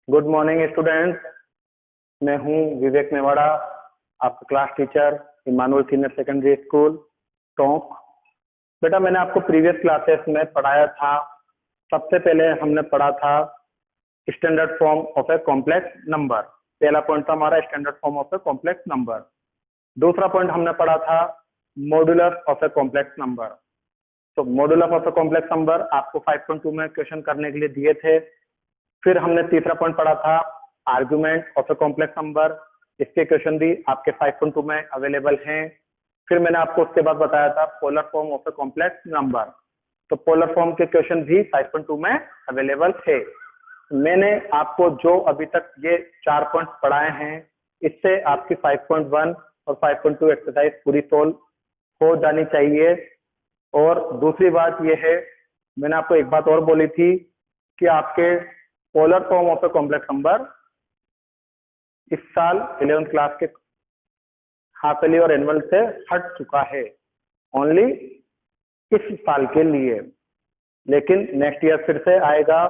Good morning students. मैं हूं विवेक मेवाड़ा, आपका class teacher Emmanuel senior secondary school Tonk. बेटा मैंने आपको प्रीवियस क्लासेस में पढ़ाया था। सबसे पहले हमने पढ़ा था standard form of a complex number. पहला पॉइंट था हमारा standard form of a complex number. दूसरा पॉइंट हमने पढ़ा था modulus of a complex number. तो modulus of a complex number आपको 5.2 में क्वेश्चन करने के लिए दिए थे। फिर हमने तीसरा पॉइंट पढ़ा था argument of a complex number. इसके क्वेश्चन भी आपके 5.2 में अवेलेबल हैं। फिर मैंने आपको उसके बाद बताया था polar form of a complex number. तो पोलर फॉर्म के क्वेश्चन भी 5.2 में अवेलेबल थे। मैंने आपको जो अभी तक ये 4 पॉइंट पढ़ाए हैं, इससे आपकी 5.1 और 5.2 एक्सरसाइज पूरी सोल्व हो जानी चाहिए। और दूसरी बात यह है, मैंने आपको एक बात और बोली थी कि आपके polar form of a complex number इस साल 11th क्लास के हाफ ईयरली और एनुअल से हट चुका है, ओनली इस साल के लिए। लेकिन नेक्स्ट ईयर फिर से आएगा।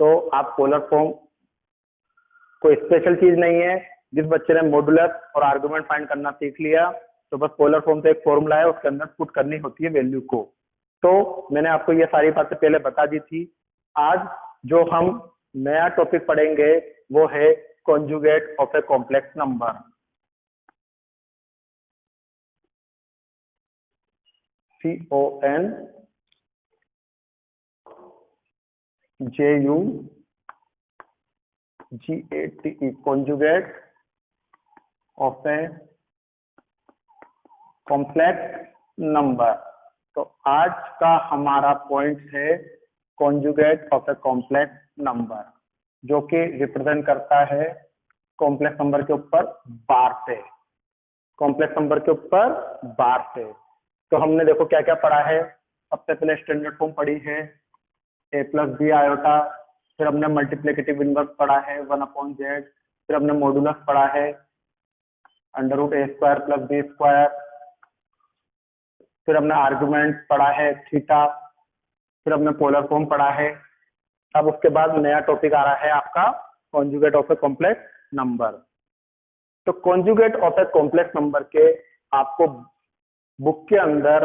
तो आप पोलर फॉर्म कोई स्पेशल चीज नहीं है। जिस बच्चे ने मॉड्यूलस और आर्गुमेंट फाइंड करना सीख लिया, तो बस पोलर फॉर्म से एक फॉर्मूला है, उसके अंदर पुट करनी होती है वैल्यू को। तो मैंने आपको ये सारी बातें पहले बता दी थी। आज जो हम नया टॉपिक पढ़ेंगे वो है conjugate of a complex number. CONJUGATE conjugate of a complex number. तो आज का हमारा पॉइंट है conjugate of a complex number, जो कि रिप्रेजेंट करता है कॉम्प्लेक्स नंबर के ऊपर बार से। कॉम्प्लेक्स नंबर के ऊपर बार से। तो हमने देखो क्या क्या पढ़ा है। सबसे पहले स्टैंडर्ड फॉर्म पढ़ी है a प्लस बी आयोटा। फिर हमने मल्टीप्लिकेटिव इनवर्स पढ़ा है 1/z। फिर हमने मॉड्यूलस पढ़ा है √a² प्लस b²। फिर हमने आर्गुमेंट पढ़ा है थीटा। फिर हमने पोलर फॉर्म पढ़ा है। अब उसके बाद नया टॉपिक आ रहा है आपका conjugate of a complex number. तो conjugate of a complex number के आपको बुक के अंदर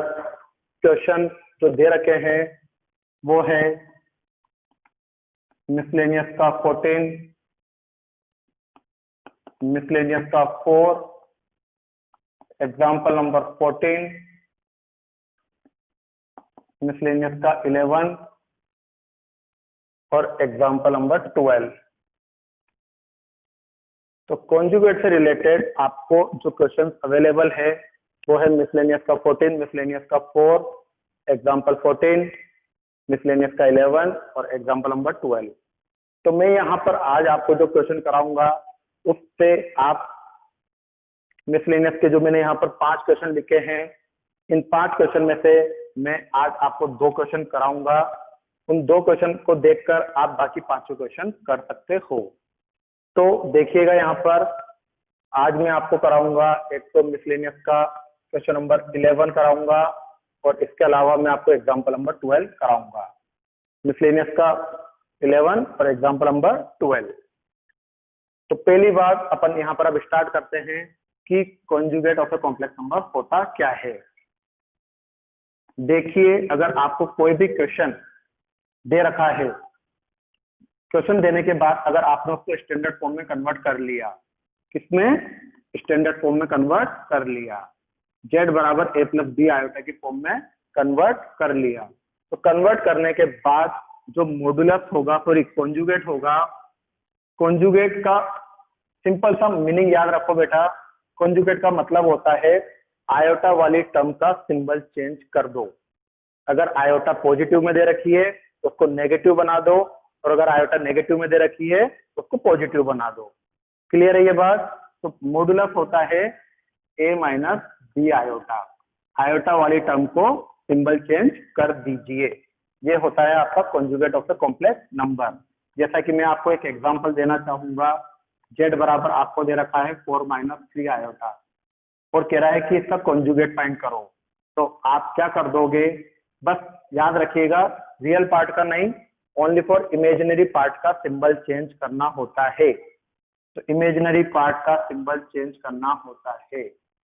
क्वेश्चन जो दे रखे हैं वो है मिसलेनियस का 14, मिसलेनियस का 4, एग्जाम्पल नंबर 14, मिसलेनियस का 11 और एग्जाम्पल नंबर 12। तो कॉन्जुगेट से रिलेटेड आपको जो क्वेश्चन अवेलेबल है वो है मिसलेनियस का 14, मिसलेनियस का 4, एग्जाम्पल 14, मिसलेनियस का 11 और एग्जाम्पल नंबर 12। तो मैं यहाँ पर आज आपको जो क्वेश्चन कराऊंगा उससे आप मिसलेनियस के जो मैंने यहाँ पर 5 क्वेश्चन लिखे हैं, इन 5 क्वेश्चन में से मैं आज आपको 2 क्वेश्चन कराऊंगा। उन 2 क्वेश्चन को देखकर आप बाकी 5 क्वेश्चन कर सकते हो। तो देखिएगा यहाँ पर आज मैं आपको कराऊंगा एक तो मिसलेनियस का क्वेश्चन नंबर 11 कराऊंगा और इसके अलावा मैं आपको एग्जाम्पल नंबर 12 कराऊंगा। मिसलेनियस का 11 और एग्जाम्पल नंबर 12। तो पहली बात अपन यहाँ पर अब स्टार्ट करते हैं कि conjugate of a complex number होता क्या है। देखिए, अगर आपको कोई भी क्वेश्चन दे रखा है, क्वेश्चन देने के बाद अगर आपने उसको स्टैंडर्ड फॉर्म में कन्वर्ट कर लिया, किसमें? स्टैंडर्ड फॉर्म में कन्वर्ट कर लिया, z बराबर a प्लस बी आयोटा की फॉर्म में कन्वर्ट कर लिया। तो कन्वर्ट करने के बाद जो मॉड्यूलस होगा, सॉरी कॉन्जुगेट होगा, कॉन्जुगेट का सिंपल सा मीनिंग याद रखो बेटा। कॉन्जुगेट का मतलब होता है आयोटा वाली टर्म का सिंबल चेंज कर दो। अगर आयोटा पॉजिटिव में दे रखी है तो उसको नेगेटिव बना दो, और अगर आयोटा नेगेटिव में दे रखी है तो उसको पॉजिटिव बना दो। क्लियर है ये बात? तो मॉड्यूलस होता है a minus B iota. Iota वाली टर्म को सिंबल चेंज कर दीजिए। ये होता है आपका conjugate of the complex number. जैसा कि मैं आपको एक एग्जांपल देना चाहूंगा, z बराबर आपको दे रखा है 4 माइनस 3 आयोटा और कह रहा है कि इसका कॉन्जुगेट फाइंड करो। तो आप क्या कर दोगे? बस याद रखिएगा, रियल पार्ट का नहीं, ओनली फॉर इमेजिनरी पार्ट का सिंबल चेंज करना होता है। तो इमेजिनरी पार्ट का सिंबल चेंज करना होता है,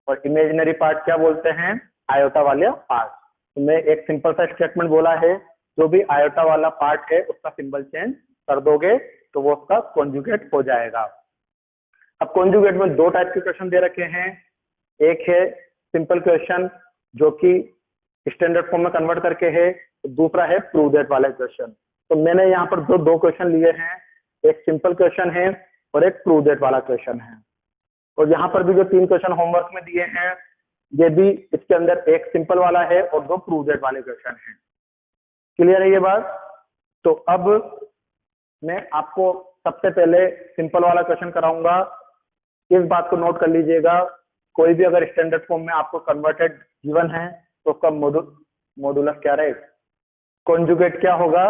और इमेजिनरी पार्ट क्या बोलते हैं? आयोटा वाले पार्ट। तो मैं एक सिंपल सा स्टेटमेंट बोला है, जो भी आयोटा वाला पार्ट है उसका सिंबल चेंज कर दोगे तो वो उसका कॉन्जुगेट हो जाएगा। अब कॉन्जुगेट में दो टाइप के क्वेश्चन दे रखे हैं, एक है सिंपल क्वेश्चन जो कि स्टैंडर्ड फॉर्म में कन्वर्ट करके है, दूसरा है प्रूव दैट वाला क्वेश्चन। तो मैंने यहाँ पर दो क्वेश्चन लिए हैं, एक सिंपल क्वेश्चन है और एक प्रूव दैट वाला क्वेश्चन है। और यहाँ पर भी जो 3 क्वेश्चन होमवर्क में दिए हैं, ये भी इसके अंदर एक सिंपल वाला है और 2 प्रूव दैट वाले क्वेश्चन हैं। क्लियर है ये बात? तो अब मैं आपको सबसे पहले सिंपल वाला क्वेश्चन कराऊंगा। इस बात को नोट कर लीजिएगा, कोई भी अगर स्टैंडर्ड फॉर्म में आपको कन्वर्टेड गिवन है तो उसका मॉडुलस क्या रहेगा, कॉन्जुगेट क्या होगा?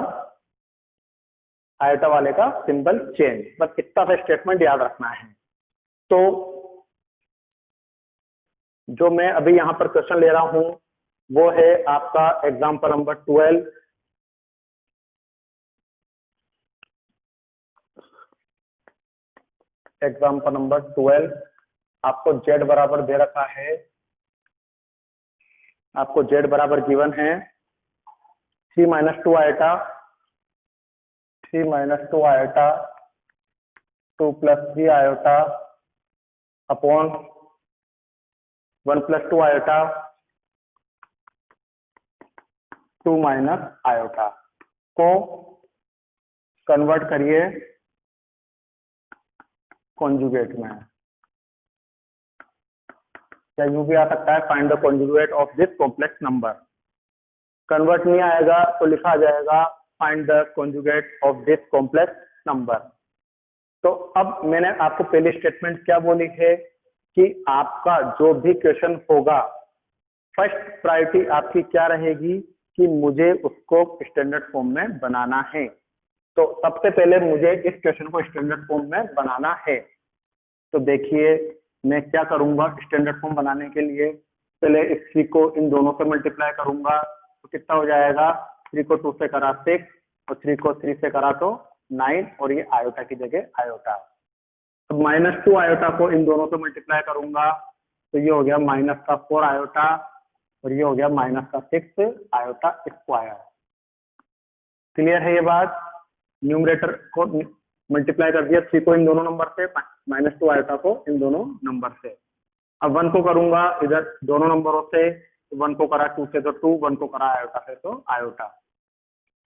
आयोटा वाले का सिंबल चेंज। बस इतना सा स्टेटमेंट याद रखना है। तो जो मैं अभी यहाँ पर क्वेश्चन ले रहा हूं वो है आपका एग्जाम्पल नंबर 12। एग्जाम्पल नंबर 12 आपको z बराबर दे रखा है, आपको z बराबर गिवन है 3 - 2 iota 3 - 2 iota 2 + 3 iota upon 1 + 2 iota 2 - iota को कन्वर्ट करिए कॉन्जुगेट में। या यूं भी आ सकता है find the conjugate of this complex number. Convert नहीं आएगा तो लिखा जाएगा find the conjugate of this complex number. तो अब मैंने आपको पहली स्टेटमेंट क्या बोली है कि आपका जो भी क्वेश्चन होगा, फर्स्ट प्रायोरिटी आपकी क्या रहेगी कि मुझे उसको स्टैंडर्ड फॉर्म में बनाना है। तो सबसे पहले मुझे इस क्वेश्चन को स्टैंडर्ड फॉर्म में बनाना है। तो देखिए मैं क्या करूंगा स्टैंडर्ड फॉर्म बनाने के लिए, पहले इस 3 को इन दोनों से मल्टीप्लाई करूंगा तो कितना हो जाएगा, 3 को 2 से करा 6 और 3 को 3 से करा तो 9, और ये आयोटा की जगह आयोटा। अब -2 आयोटा को इन दोनों से मल्टीप्लाई करूंगा तो ये हो गया -4 आयोटा और ये हो गया -6 आयोटा स्क्वायर। क्लियर है ये बात? न्यूमरेटर को मल्टीप्लाई कर दिया 3 को इन दोनों नंबर से, -2 आयोटा को इन दोनों नंबर से। अब 1 को करूंगा इधर दोनों नंबरों से, 1 को करा 2 से तो 2, 1 को करा आयोटा से तो आयोटा।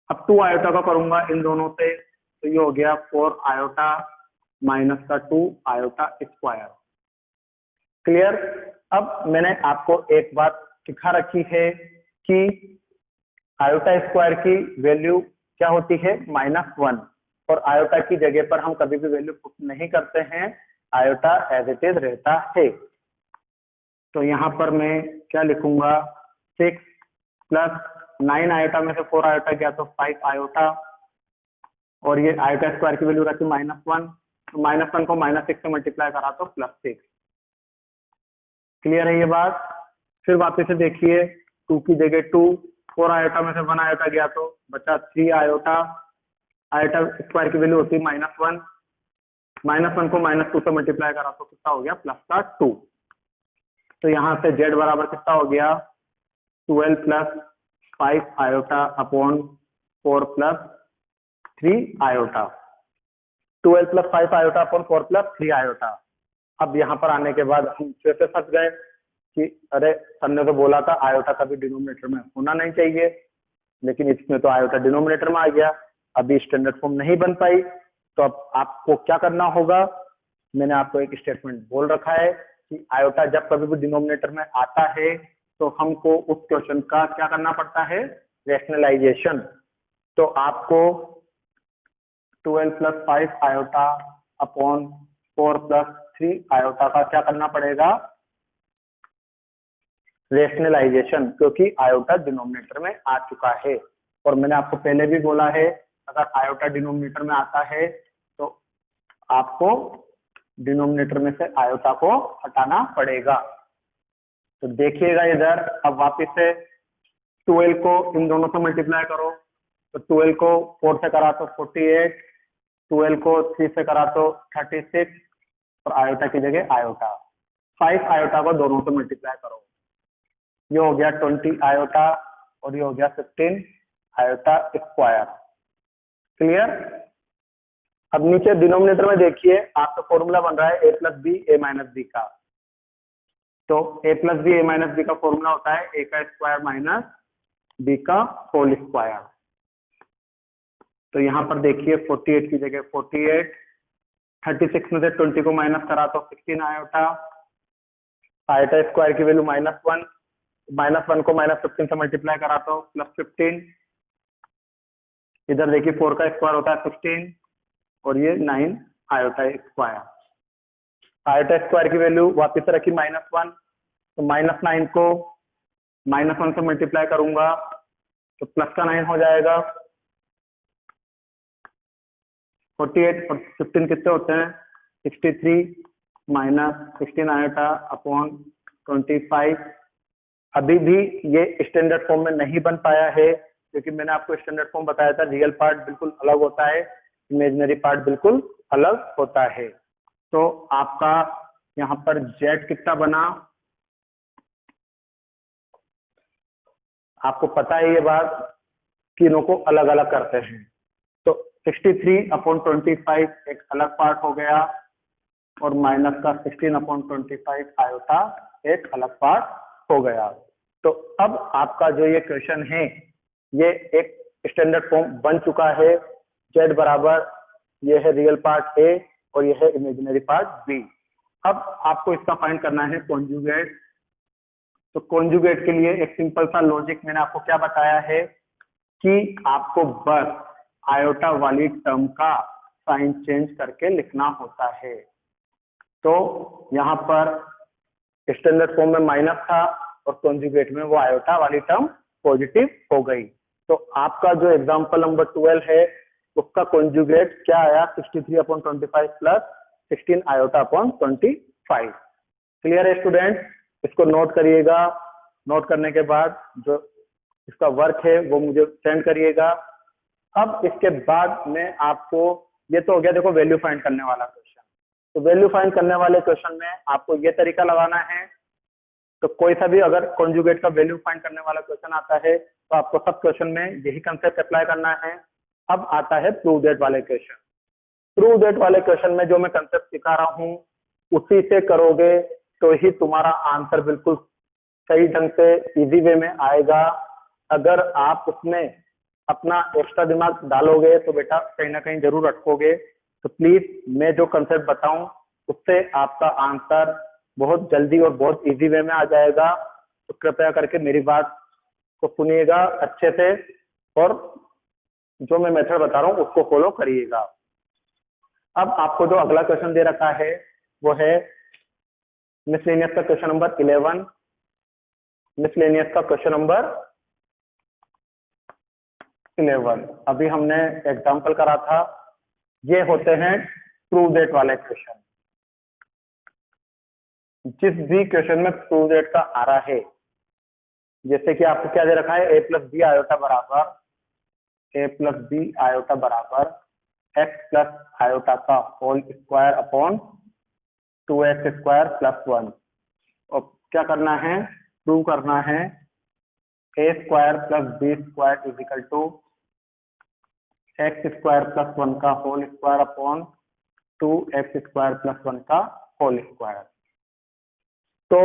अब 2 आयोटा का करूंगा इन दोनों से तो ये हो गया 4 आयोटा -2 आयोटा स्क्वायर। क्लियर? अब मैंने आपको एक बात सिखा रखी है कि आयोटा स्क्वायर की वैल्यू क्या होती है, -1, और आयोटा की जगह पर हम कभी भी वैल्यू पुट नहीं करते हैं, आयोटा एज इट इज रहता है। तो यहाँ पर मैं क्या लिखूंगा, 6 + 9 आयोटा में से 4 आयोटा गया तो 5 आयोटा, और ये आयोटा स्क्वायर की वैल्यू रखी -1, तो -1 को -6 से मल्टीप्लाई करा तो +6। क्लियर है ये बात? फिर वापस से देखिए 2 की जगह 2, 4 आयोटा में से 1 आयोटा गया तो बचा 3 आयोटा, आयोटा स्क्वायर की वैल्यू होती है -1, -1 को -2 से मल्टीप्लाई करा तो कितना हो गया, +2। तो यहाँ से z बराबर कितना हो गया, 12 + 5 iota upon 4 + 3 iota, 12 + 5 iota upon 4 + 3 iota. अब यहाँ पर आने के बाद हम फिर से फंस गए कि अरे सर ने तो बोला था आयोटा कभी डिनोमिनेटर में होना नहीं चाहिए, लेकिन इसमें तो आयोटा डिनोमिनेटर में आ गया, अभी स्टैंडर्ड फॉर्म नहीं बन पाई। तो अब आपको क्या करना होगा, मैंने आपको एक स्टेटमेंट बोल रखा है कि आयोटा जब कभी भी डिनोमिनेटर में आता है तो हमको उस क्वेश्चन का क्या करना पड़ता है, रैशनलाइजेशन। तो आपको 12 + 5 आयोटा अपॉन 4 + 3 आयोटा का क्या करना पड़ेगा, रैशनलाइजेशन, क्योंकि आयोटा डिनोमिनेटर में आ चुका है। और मैंने आपको पहले भी बोला है अगर आयोटा डिनोमिनेटर में आता है तो आपको डिनोमिनेटर में से आयोटा को हटाना पड़ेगा। तो देखिएगा इधर, अब वापस से 12 को इन दोनों से मल्टीप्लाई करो तो 12 को 4 से करा तो 48, 12 को 3 से करा तो 36 और आयोटा की जगह आयोटा, 5 आयोटा को दोनों से मल्टीप्लाई करो, ये हो गया 20 आयोटा और ये हो गया 15 आयोटा स्क्वायर। क्लियर? अब नीचे डिनोमिनेटर में देखिए आपका फॉर्मूला बन रहा है a plus B A minus B का, तो a plus B A minus B का फॉर्मूला होता है a का स्क्वायर माइनस b का होल स्क्वायर। तो यहाँ पर देखिए 48 की जगह 48, 36 में से 20 को माइनस करा तो 16 आयोटा, आयोटा स्क्वायर की वैल्यू -1, -1 को -15 से मल्टीप्लाई करा तो +15, इधर देखिए 4 का स्क्वायर होता है 16 और ये 9 आयोटा स्क्वायर। आयोटा स्क्वायर की वैल्यू वापस रखी -1, तो -9 को -1 से मल्टीप्लाई करूंगा तो प्लस का 9 हो जाएगा। 48 और 15 कितने होते हैं 63 माइनस 16 आयोटा अपॉन 25। अभी भी ये स्टैंडर्ड फॉर्म में नहीं बन पाया है क्योंकि मैंने आपको स्टैंडर्ड फॉर्म बताया था, रियल पार्ट बिल्कुल अलग होता है, इमेजिनरी पार्ट बिल्कुल अलग होता है। तो आपका यहाँ पर जेड कितना बना, आपको पता है ये बात, तीनों को अलग अलग करते हैं। तो 63/25 एक अलग पार्ट हो गया और माइनस का 16/25 आयोटा एक अलग पार्ट हो गया। तो अब आपका जो ये क्वेश्चन है ये एक स्टैंडर्ड फॉर्म बन चुका है। जेड बराबर ये है रियल पार्ट ए और ये है इमेजिनरी पार्ट बी। अब आपको इसका फाइंड करना है कॉन्जुगेट। तो कॉन्जुगेट के लिए एक सिंपल सा लॉजिक मैंने आपको क्या बताया है कि आपको बस आयोटा वाली टर्म का साइन चेंज करके लिखना होता है। तो यहाँ पर स्टैंडर्ड फॉर्म में माइनस था और कॉन्जुगेट में वो आयोटा वाली टर्म पॉजिटिव हो गई। तो आपका जो एग्जांपल नंबर 12 है उसका कॉन्जुगेट क्या आया 63/25 प्लस 16 आयोटा/25। क्लियर है स्टूडेंट? इसको नोट करिएगा, नोट करने के बाद जो इसका वर्क है वो मुझे सेंड करिएगा। अब इसके बाद में आपको, ये तो हो गया देखो वैल्यू फाइंड करने वाला क्वेश्चन। तो वैल्यू फाइंड करने वाले क्वेश्चन में आपको ये तरीका लगाना है। तो कोई सा भी अगर कॉन्जुगेट का वैल्यू फाइंड करने वाला क्वेश्चन आता है तो आपको सब क्वेश्चन में यही कंसेप्ट अप्लाई करना है। अब आता है प्रूव दैट वाले क्वेश्चन। प्रूव दैट वाले क्वेश्चन में जो मैं कंसेप्ट सिखा रहा हूँ उसी से करोगे तो ही तुम्हारा आंसर बिल्कुल सही ढंग से इजी वे में आएगा। अगर आप उसमें अपना एक्स्ट्रा दिमाग डालोगे तो बेटा कहीं ना कहीं जरूर अटकोगे। तो प्लीज मैं जो कंसेप्ट बताऊं उससे आपका आंसर बहुत जल्दी और बहुत इजी वे में आ जाएगा। तो कृपया करके मेरी बात को सुनिएगा अच्छे से और जो मैं मेथड बता रहा हूँ उसको फॉलो करिएगा। अब आपको जो अगला क्वेश्चन दे रखा है वो है मिसलेनियस का क्वेश्चन नंबर 11। मिसलेनियस का क्वेश्चन नंबर 11 अभी हमने एग्जांपल करा था। ये होते हैं प्रूव दैट वाले क्वेश्चन। जिस भी क्वेश्चन में प्रूव दैट का आ रहा है, जैसे कि आपको क्या दे रखा है a प्लस बी आयोटा बराबर x प्लस आयोटा का whole square upon 2x square plus 1। और क्या करना है, प्रूव करना है a square plus B square is equal to x square plus 1 का whole square upon 2x square plus 1 का होल स्क्वायर। तो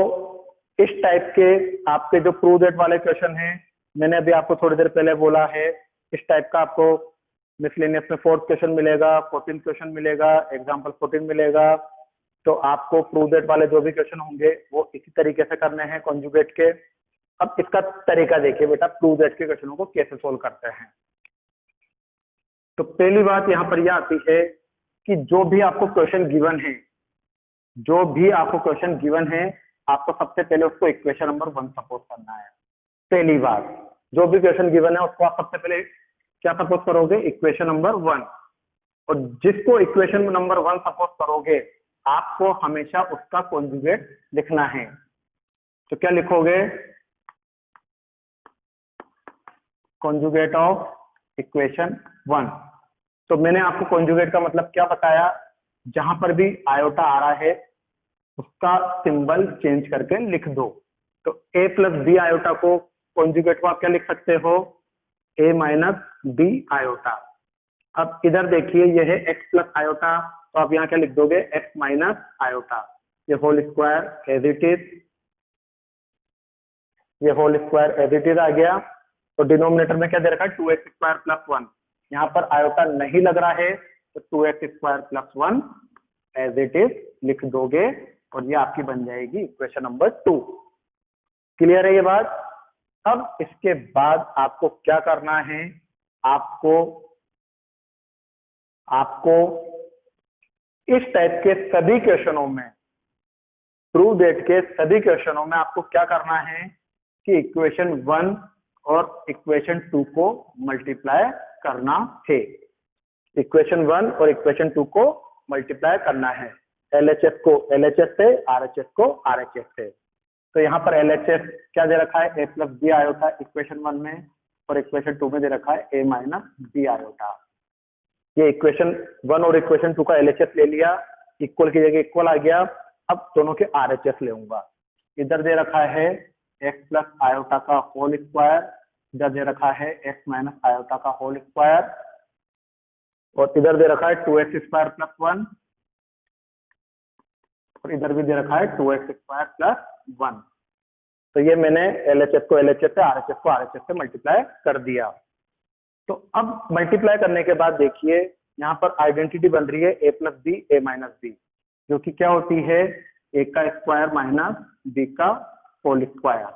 इस टाइप के आपके जो प्रूव दैट वाले क्वेश्चन हैं, मैंने अभी आपको थोड़ी देर पहले बोला है, इस टाइप का आपको मिसलेनियस में 4th क्वेश्चन मिलेगा, 14th क्वेश्चन मिलेगा, एग्जांपल 14 मिलेगा। तो आपको प्रूव दैट वाले जो भी क्वेश्चन होंगे वो इसी तरीके से करने हैं कॉन्जुगेट के। अब इसका तरीका देखिए बेटा, प्रूव दैट के क्वेश्चनों को कैसे सोल्व करते हैं। तो पहली बात यहाँ पर यह आती है कि जो भी आपको क्वेश्चन गिवन है, आपको सबसे पहले उसको इक्वेशन नंबर 1 सपोज करना है। पहली बात, जो भी क्वेश्चन गिवन है उसको आप सबसे पहले क्या सपोज करोगे, इक्वेशन नंबर 1। और जिसको इक्वेशन नंबर 1 सपोज करोगे आपको हमेशा उसका कॉन्जुगेट लिखना है। तो क्या लिखोगे, कॉन्जुगेट ऑफ इक्वेशन 1। तो मैंने आपको कॉन्जुगेट का मतलब क्या बताया, जहां पर भी आयोटा आ रहा है उसका सिंबल चेंज करके लिख दो। तो a प्लस बी आयोटा को कॉन्जुगेट को आप क्या लिख सकते हो, a माइनस बी आयोटा। अब इधर देखिए यह है x प्लस आयोटा, तो आप यहाँ क्या लिख दोगे, x माइनस आयोटा। ये whole square as it is, ये whole square as it is आ गया। तो डिनोमिनेटर में क्या दे रखा है, 2x स्क्वायर प्लस 1। यहाँ पर आयोटा नहीं लग रहा है तो 2x square plus 1 as it is लिख दोगे और ये आपकी बन जाएगी इक्वेशन नंबर 2। क्लियर है ये बात। अब इसके बाद आपको क्या करना है, आपको इस टाइप के सभी क्वेश्चनों में, प्रूव दैट के सभी क्वेश्चनों में आपको क्या करना है कि इक्वेशन 1 और इक्वेशन 2 को मल्टीप्लाई करना है। इक्वेशन 1 और इक्वेशन 2 को मल्टीप्लाई करना है, LHS को LHS से, RHS को RHS से। तो यहाँ पर LHS क्या दे रखा है, a plus B iota equation 1 में, और इक्वेशन 2 में दे रखा है a माइनस बी आयोटा। ये इक्वेशन 1 और इक्वेशन 2 का LHS ले लिया, इक्वल की जगह इक्वल आ गया। अब दोनों के RHS लेऊंगा। इधर दे रखा है x प्लस आयोटा का होल स्क्वायर, इधर दे रखा है x माइनस आयोटा का होल स्क्वायर, और इधर दे रखा है 2x स्क्वायर प्लस 1, और इधर भी दे रखा है 2x स्क्वायर प्लस 1। तो ये मैंने LHS को LHS से, RHS को RHS से मल्टीप्लाई कर दिया। तो अब मल्टीप्लाई करने के बाद देखिए यहाँ पर आइडेंटिटी बन रही है a plus B A minus B, जो कि क्या होती है, a का स्क्वायर माइनस b का होल स्क्वायर,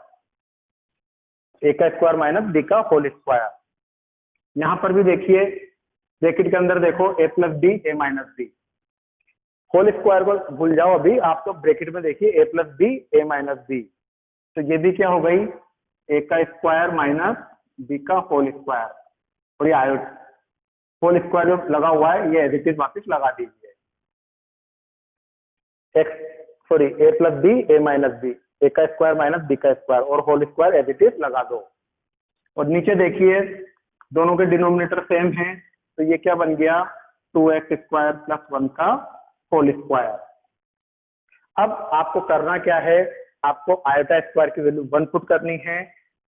a का स्क्वायर माइनस b का होल स्क्वायर। यहाँ पर भी देखिए ब्रैकेट के अंदर देखो a plus B A minus B, whole square को भूल जाओ अभी, आप तो ब्रैकेट में देखिए a plus B A minus B. तो ये भी क्या हो गई, a का स्क्वायर माइनस b का होल स्क्वायर, और ये आयोट होल स्क्वायर जो लगा हुआ है ये एज इट इज वापिस लगा दीजिए, a plus B A minus B, a का स्क्वायर माइनस b का स्क्वायर, और whole square as it is लगा दो। और नीचे देखिए दोनों के डिनोमिनेटर सेम है, तो ये क्या बन गया, 2x स्क्वायर प्लस 1 का होल स्क्वायर। अब आपको करना क्या है, आपको आयोटा स्क्वायर की वैल्यू 1 पुट करनी है,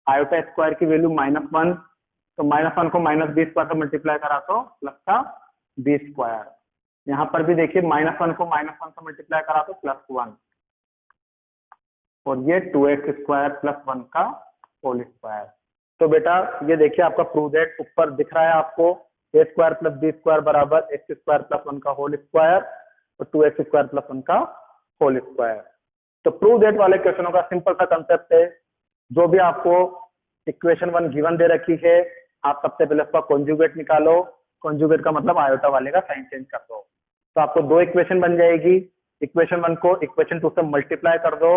आयोटा स्क्वायर की वैल्यू -1, तो -1 को माइनस बी स्क्वायर से मल्टीप्लाई करा तो प्लस का बी स्क्वायर। यहाँ पर भी देखिए -1 को -1 से मल्टीप्लाई करा तो +1, और ये 2x स्क्वायर प्लस 1 का होल स्क्वायर। तो बेटा ये देखिए आपका प्रूव दैट ऊपर दिख रहा है आपको, a square plus B square बराबर x स्क्वायर प्लस 1 का होल स्क्वायर और 2x स्क्वायर प्लस 1 का होल स्क्वायर। तो प्रूव दैट वाले क्वेश्चनों का सिंपल सा कंसेप्ट है, जो भी आपको इक्वेशन 1 गिवन दे रखी है, आप सबसे पहले उसका कॉन्जुगेट निकालो, कॉन्जुगेट का मतलब आयोटा वाले का साइन चेंज कर दो। तो आपको 2 इक्वेशन बन जाएगी, इक्वेशन 1 को इक्वेशन 2 से मल्टीप्लाई कर दो,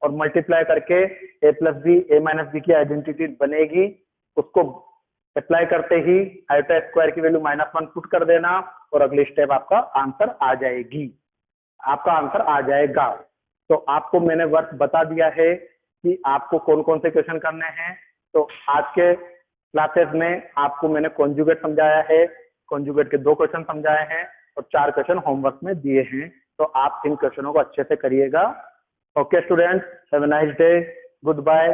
और मल्टीप्लाई करके a plus B A minus B की आइडेंटिटी बनेगी, उसको अप्लाई करते ही आयोटा स्क्वायर की वैल्यू -1 पुट कर देना, और अगली स्टेप आपका आंसर आ जाएगी, आपका आंसर आ जाएगा। तो आपको मैंने वर्क बता दिया है कि आपको कौन कौन से क्वेश्चन करने हैं। तो आज के क्लासेस में आपको मैंने कॉन्जुगेट समझाया है, कॉन्जुगेट के 2 क्वेश्चन समझाए हैं और 4 क्वेश्चन होमवर्क में दिए हैं। तो आप इन क्वेश्चनों को अच्छे से करिएगा। Okay students, have a nice day, good bye.